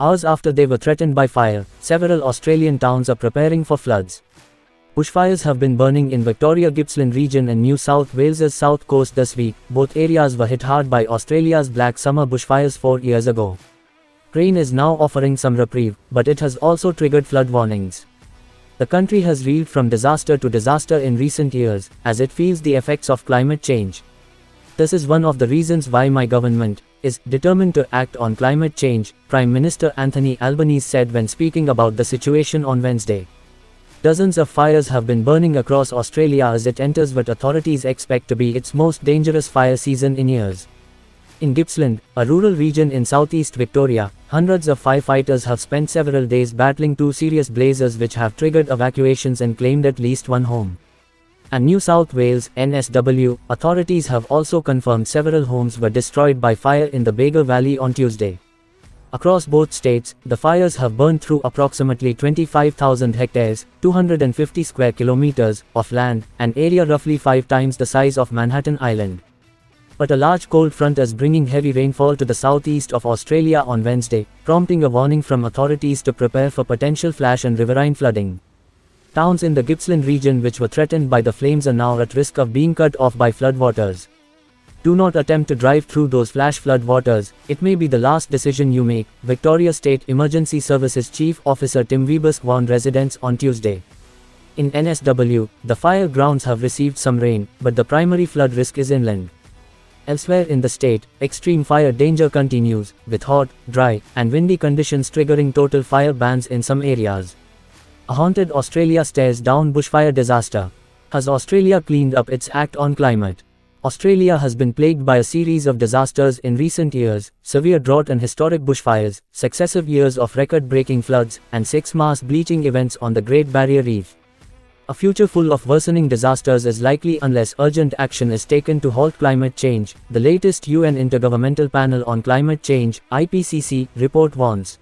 Hours after they were threatened by fire, several Australian towns are preparing for floods. Bushfires have been burning in Victoria Gippsland region and New South Wales's south coast this week. Both areas were hit hard by Australia's Black Summer bushfires 4 years ago. Rain is now offering some reprieve, but it has also triggered flood warnings. The country has reeled from disaster to disaster in recent years, as it feels the effects of climate change. This is one of the reasons why my government is determined to act on climate change, Prime Minister Anthony Albanese said when speaking about the situation on Wednesday. Dozens of fires have been burning across Australia as it enters what authorities expect to be its most dangerous fire season in years. In Gippsland, a rural region in southeast Victoria, hundreds of firefighters have spent several days battling two serious blazes which have triggered evacuations and claimed at least one home. And New South Wales, NSW, authorities have also confirmed several homes were destroyed by fire in the Bega Valley on Tuesday. Across both states, the fires have burned through approximately 25,000 hectares, 250 square kilometers, of land, an area roughly 5 times the size of Manhattan Island. But a large cold front is bringing heavy rainfall to the southeast of Australia on Wednesday, prompting a warning from authorities to prepare for potential flash and riverine flooding. Towns in the Gippsland region which were threatened by the flames are now at risk of being cut off by floodwaters. Do not attempt to drive through those flash floodwaters, it may be the last decision you make, Victoria State Emergency Services Chief Officer Tim Webusk warned residents on Tuesday. In NSW, the fire grounds have received some rain, but the primary flood risk is inland. Elsewhere in the state, extreme fire danger continues, with hot, dry, and windy conditions triggering total fire bans in some areas. A haunted Australia stares down bushfire disaster. Has Australia cleaned up its act on climate? Australia has been plagued by a series of disasters in recent years: severe drought and historic bushfires, successive years of record-breaking floods, and 6 mass bleaching events on the Great Barrier Reef. A future full of worsening disasters is likely unless urgent action is taken to halt climate change, the latest UN Intergovernmental Panel on Climate Change, IPCC, report warns.